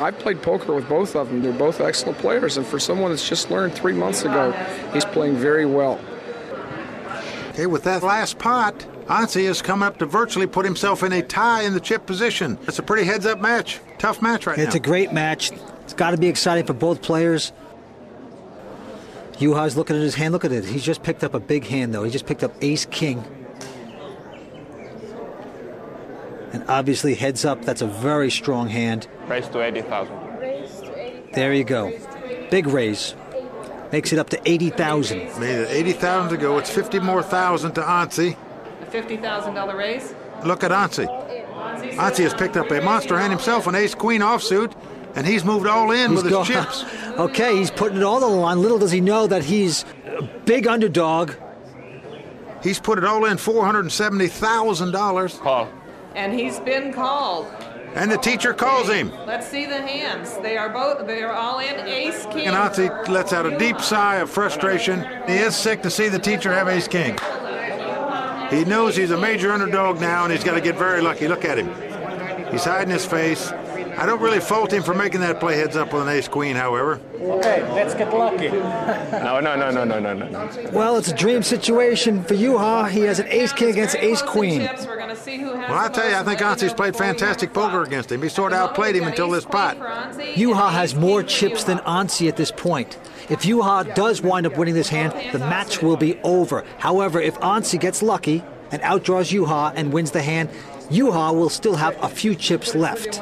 I've played poker with both of them. They're both excellent players, and for someone that's just learned 3 months ago, he's playing very well. Okay, with that last pot, Ansi has come up to virtually put himself in a tie in the chip position. It's a pretty heads-up match. Tough match right now. It's a great match. It's got to be exciting for both players. Juha's looking at his hand. Look at it. He's just picked up a big hand, though. He just picked up ace-king. And obviously, heads up, that's a very strong hand. Raise to 80,000. There you go. Big raise. Makes it up to 80,000. Made it 80,000 to go. It's 50 more thousand to Ansi. A $50,000 raise. Look at Ansi. Ansi has picked up a monster hand himself, an ace-queen offsuit, and he's moved all in with his chips. Okay, he's putting it all on the line. Little does he know that he's a big underdog. He's put it all in, $470,000. Call. And he's been called. And the teacher calls him. Let's see the hands. They are all in ace-king. And Ansi lets out a deep sigh of frustration. He is sick to see the teacher have ace-king. He knows he's a major underdog now, and he's got to get very lucky. Look at him. He's hiding his face. I don't really fault him for making that play heads up with an ace-queen, however. Okay, let's get lucky. No. Well, it's a dream situation for Juha. He has an ace-king against ace-queen. Well, I tell you, I think Ansi's played fantastic poker against him. He sort of outplayed him until this pot. Juha has more chips than Ansi at this point. If Juha does wind up winning this hand, the match will be over. However, if Ansi gets lucky and outdraws Juha and wins the hand, Juha will still have a few chips left.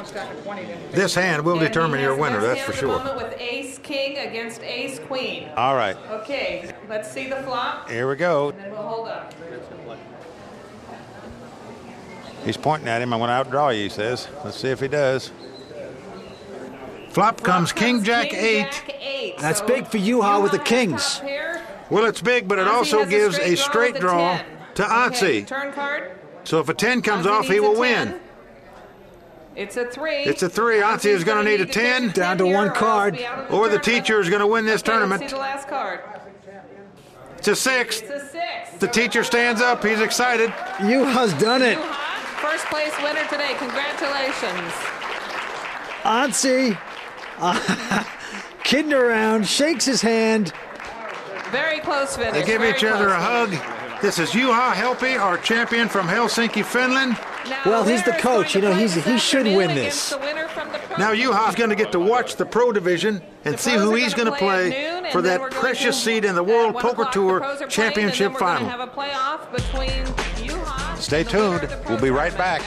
This hand will determine your winner, that's for sure. With ace-king against ace-queen. All right. Okay, let's see the flop. Here we go. And then we'll hold up. He's pointing at him. I'm going to outdraw you, he says. Let's see if he does. Flop comes King Jack 8. That's big for Juha with the kings. Well, it's big, but it also gives a straight draw to Ansi. Turn card. So if a 10 comes off, he will win. It's a 3. It's a 3. Ansi is going to need a 10. Down to one card. Or the teacher is going to win this tournament. See the last card. It's a 6. It's a 6. The teacher stands up. He's excited. Juha's done it. First place winner today. Congratulations. Ansi, kidding around, shakes his hand. Very close finish. They give each other a hug. This is Juha Helppi, our champion from Helsinki, Finland. Well, he's the coach. You know, he should win this. Now Juha's going to get to watch the pro division and see who he's going to play for that precious seat in the World Poker Tour Championship Final. Stay tuned. We'll be right back.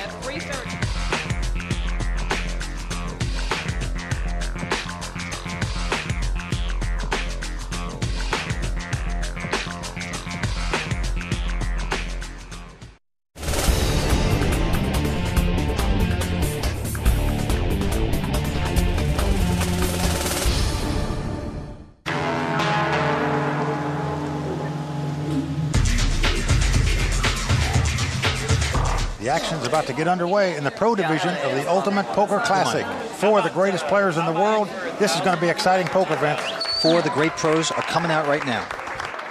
The action's about to get underway in the pro division of the Ultimate Poker Classic. 4 of the greatest players in the world. This is going to be an exciting poker event. 4 of the great pros are coming out right now.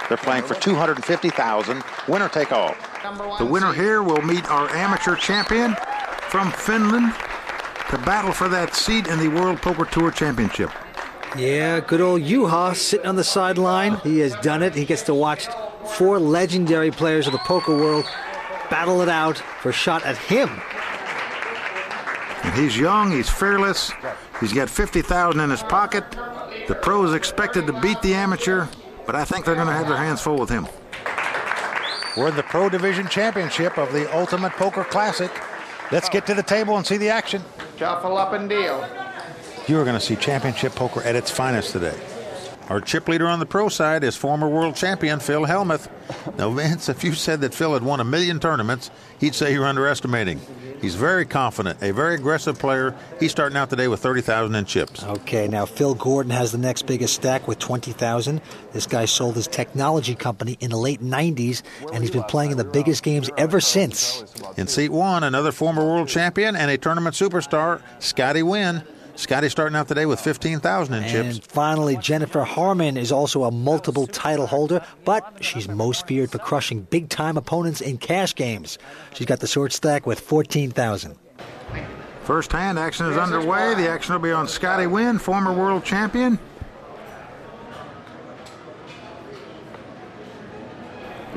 They're playing for $250,000, winner take all. The winner here will meet our amateur champion from Finland to battle for that seat in the World Poker Tour Championship. Yeah, good old Juha sitting on the sideline. He has done it. He gets to watch 4 legendary players of the poker world battle it out for a shot at him. And he's young, he's fearless, he's got $50,000 in his pocket. The pro is expected to beat the amateur, but I think they're going to have their hands full with him. We're in the Pro Division Championship of the Ultimate Poker Classic. Let's get to the table and see the action. Shuffle up and deal. You are going to see championship poker at its finest today. Our chip leader on the pro side is former world champion Phil Hellmuth. Now, Vince, if you said that Phil had won 1 million tournaments, he'd say you're underestimating. He's very confident, a very aggressive player. He's starting out today with 30,000 in chips. Okay, now Phil Gordon has the next biggest stack with 20,000. This guy sold his technology company in the late 90s, and he's been playing in the biggest games ever since. In seat 1, another former world champion and a tournament superstar, Scotty Wynn. Scotty starting out today with 15,000 in chips. And finally, Jennifer Harmon is also a multiple title holder, but she's most feared for crushing big-time opponents in cash games. She's got the short stack with 14,000. First hand action is underway. The action will be on Scotty Wynn, former world champion.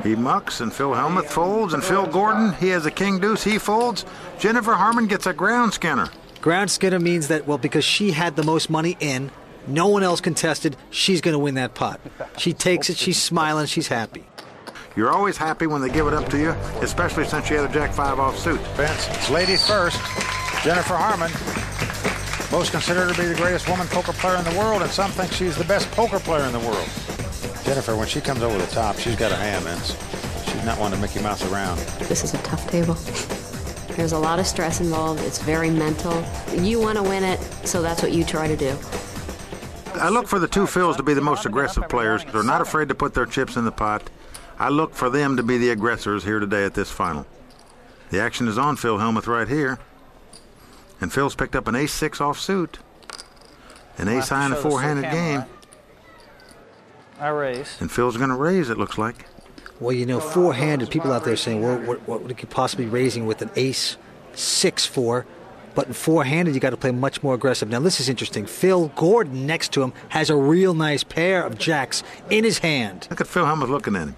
He mucks, and Phil Hellmuth folds, and Phil Gordon, he has a king deuce, he folds. Jennifer Harmon gets a ground skinner. Ground skinner means that, well, because she had the most money in, no one else contested, she's going to win that pot. She takes it, she's smiling, she's happy. You're always happy when they give it up to you, especially since you had a Jack-5 offsuit. Vince, it's ladies first. Jennifer Harmon, most considered to be the greatest woman poker player in the world, and some think she's the best poker player in the world. Jennifer, when she comes over the top, she's got a hand, Vince. She's not one to Mickey Mouse around. This is a tough table. There's a lot of stress involved. It's very mental. You want to win it, so that's what you try to do. I look for the two Phils to be the most aggressive players. They're not afraid to put their chips in the pot. I look for them to be the aggressors here today at this final. The action is on Phil Hellmuth right here. And Phil's picked up an ace-6 offsuit. An ace-high in a four-handed game. Right? I raise. And Phil's going to raise, it looks like. Well, you know, four-handed, people out there saying, well, what would you possibly raising with an ace 6-4? But in four-handed, you got to play much more aggressive. Now, this is interesting. Phil Gordon next to him has a real nice pair of jacks in his hand. Look at Phil Hellmuth looking at him.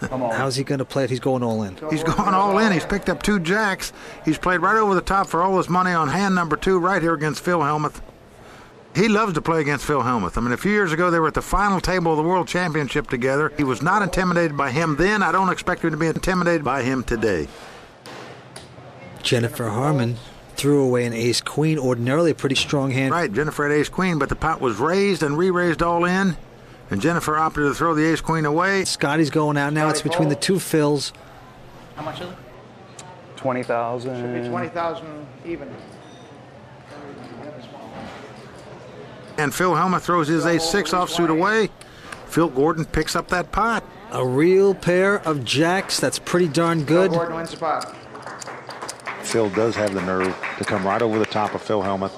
How's he going to play it? He's going all in. He's going all in. He's picked up two jacks. He's played right over the top for all his money on hand number 2 right here against Phil Hellmuth. He loves to play against Phil Hellmuth. I mean, a few years ago, they were at the final table of the World Championship together. He was not intimidated by him then. I don't expect him to be intimidated by him today. Jennifer Harmon threw away an ace-queen, ordinarily a pretty strong hand. Right, Jennifer had ace-queen, but the pot was raised and re-raised all in, and Jennifer opted to throw the ace-queen away. Scotty's going out now. It's between the two Phils. How much is it? 20,000. Should be 20,000 even. And Phil Hellmuth throws his ace-6 offsuit away. Phil Gordon picks up that pot. A real pair of jacks. That's pretty darn good. Phil Gordon wins the pot. Phil does have the nerve to come right over the top of Phil Hellmuth.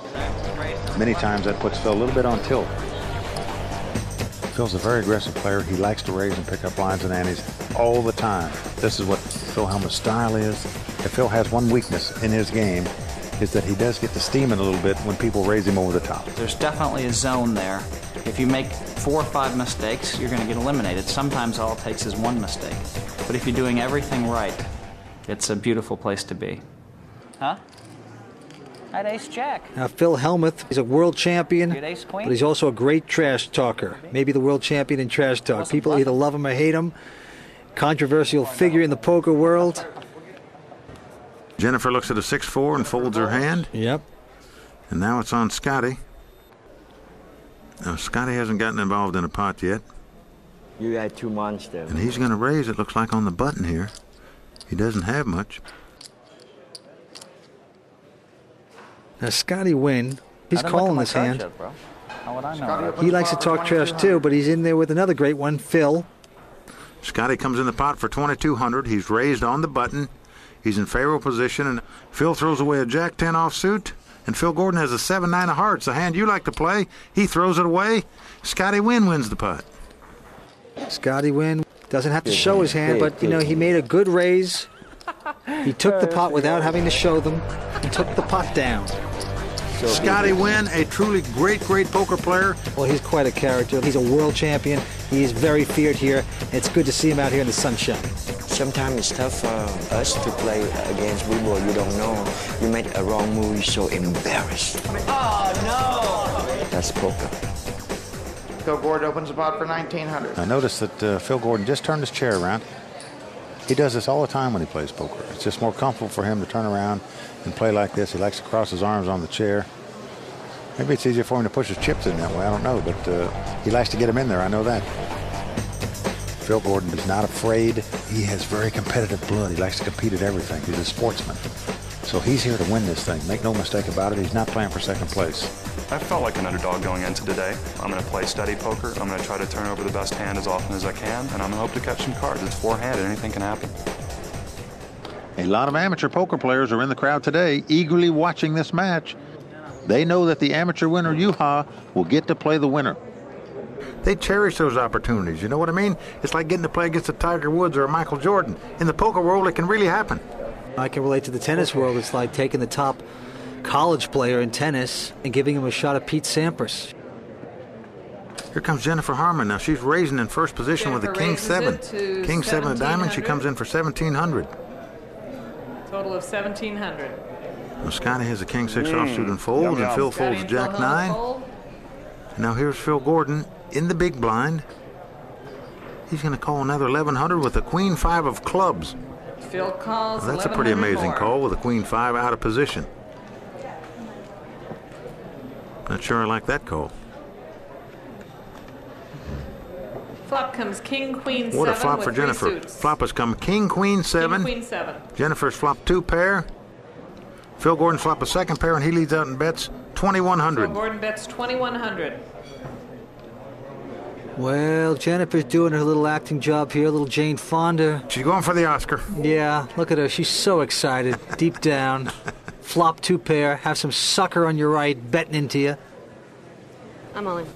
Many times that puts Phil a little bit on tilt. Phil's a very aggressive player. He likes to raise and pick up lines and antes all the time. This is what Phil Hellmuth's style is. If Phil has one weakness in his game, is that he does get to steaming a little bit when people raise him over the top. There's definitely a zone there. If you make 4 or 5 mistakes, you're going to get eliminated. Sometimes all it takes is one mistake. But if you're doing everything right, it's a beautiful place to be. Huh? I had ace-jack. Now, Phil Hellmuth is a world champion, You had ace-queen? but he's also a great trash talker. Maybe the world champion in trash talk. People either love him or hate him. Controversial figure in the poker world. Jennifer looks at a 6-4 and folds her hand. Yep. And now it's on Scotty. Now, Scotty hasn't gotten involved in a pot yet. You had 2 monsters. And he's going to raise, it looks like, on the button here. He doesn't have much. Now, Scotty Wynn, he's calling this hand. How would I know? He likes to talk trash too, but he's in there with another great one, Phil. Scotty comes in the pot for 2,200. He's raised on the button. He's in favorable position, and Phil throws away a Jack-10 offsuit, and Phil Gordon has a 7-9 of hearts, the hand you like to play. He throws it away. Scotty Wynn wins the pot. Scotty Wynn doesn't have to show his hand, but, you know, he made a good raise. He took the pot without having to show them. He took the pot down. Scotty Wynn, a truly great poker player. Well, he's quite a character. He's a world champion. He is very feared here. It's good to see him out here in the sunshine. Sometimes it's tough for us to play against people you don't know. You make a wrong move, you're so embarrassed. Oh, no! That's poker. Phil Gordon opens the pot for 1,900. I noticed that Phil Gordon just turned his chair around. He does this all the time when he plays poker. It's just more comfortable for him to turn around and play like this. He likes to cross his arms on the chair. Maybe it's easier for him to push his chips in that way. I don't know, but he likes to get them in there. I know that. Phil Gordon is not afraid. He has very competitive blood. He likes to compete at everything. He's a sportsman. So he's here to win this thing. Make no mistake about it. He's not playing for second place. I felt like an underdog going into today. I'm going to play steady poker. I'm going to try to turn over the best hand as often as I can, and I'm going to hope to catch some cards. It's four-handed. Anything can happen. A lot of amateur poker players are in the crowd today, eagerly watching this match. They know that the amateur winner, Yuha, will get to play the winner. They cherish those opportunities. You know what I mean? It's like getting to play against a Tiger Woods or a Michael Jordan. In the poker world, it can really happen. I can relate to the tennis world. It's like taking the top college player in tennis and giving him a shot at Pete Sampras. Here comes Jennifer Harmon. Now she's raising in first position with the King 7. King 7 of diamonds. She comes in for 1,700. Total of 1,700. Well, Scotty has a King 6 offsuit and folds, and Phil folds Jack 9. Now here's Phil Gordon in the big blind. He's going to call another 1,100 with a Queen 5 of clubs. Phil calls. Well, that's a pretty amazing call with a Queen 5 out of position. Not sure I like that call. Flop comes King, Queen, 7. What a flop with for 3 Jennifer. suits. Flop has come King, Queen, 7. King, Queen, 7. Jennifer's flop 2 pair. Phil Gordon flop a second pair, and he leads out and bets 2,100. Phil Gordon bets 2,100. Well, Jennifer's doing her little acting job here, little Jane Fonda. She's going for the Oscar. Yeah, look at her. She's so excited, deep down. Flop 2 pair, have some sucker on your right betting into you. I'm all in.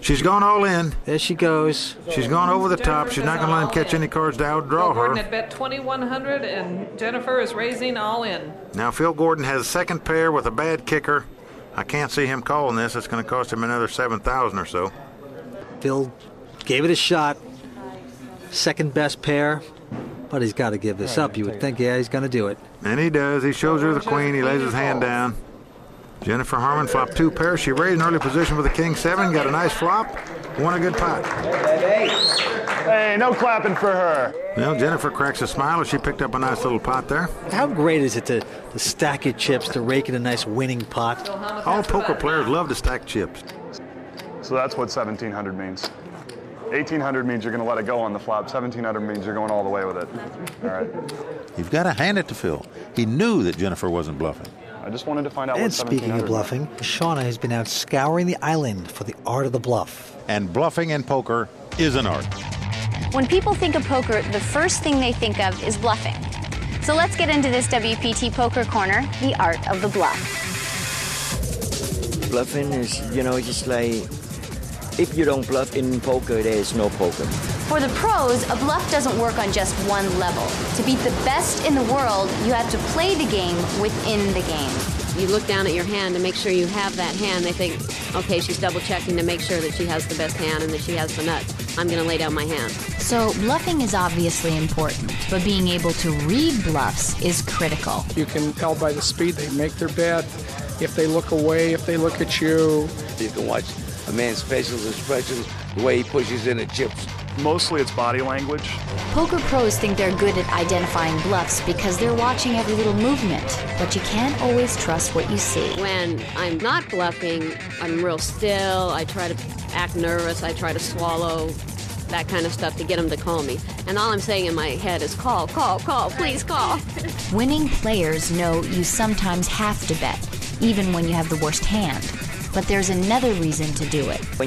She's gone all in. There she goes. She's gone over the top. She's not going to let him catch any cards to outdraw Phil Gordon her. had bet 2,100, and Jennifer is raising all in. Now Phil Gordon has a second pair with a bad kicker. I can't see him calling this. It's going to cost him another 7,000 or so. Phil gave it a shot. Second best pair. But he's got to give this up. You would think, yeah, he's going to do it. And he does. He shows her the queen. He lays his hand down. Jennifer Harmon flopped 2 pairs. She raised in early position with a King 7. Got a nice flop. Won a good pot. Hey, no clapping for her. Well, Jennifer cracks a smile as she picked up a nice little pot there. How great is it to stack your chips, to rake in a nice winning pot? All poker players love to stack chips. So that's what 1,700 means. 1,800 means you're going to let it go on the flop. 1,700 means you're going all the way with it. All right. You've got to hand it to Phil. He knew that Jennifer wasn't bluffing. I just wanted to find out what And speaking of 1,700 bluffing, Shauna has been out scouring the island for the art of the bluff. And bluffing in poker is an art. When people think of poker, the first thing they think of is bluffing. So let's get into this WPT Poker Corner, the art of the bluff. Bluffing is, just like, if you don't bluff in poker, there is no poker. For the pros, a bluff doesn't work on just one level. To beat the best in the world, you have to play the game within the game. You look down at your hand to make sure you have that hand. They think, okay, she's double checking to make sure that she has the best hand and that she has the nuts. I'm going to lay down my hand. So bluffing is obviously important, but being able to read bluffs is critical. You can tell by the speed they make their bet, if they look away, if they look at you. You can watch a man's facial expressions, the way he pushes in the chips. Mostly it's body language. Poker pros think they're good at identifying bluffs because they're watching every little movement, but you can't always trust what you see. When I'm not bluffing, I'm real still. I try to act nervous. I try to swallow, that kind of stuff to get them to call me. And all I'm saying in my head is call, call, call, please call. Winning players know you sometimes have to bet, even when you have the worst hand. But there's another reason to do it.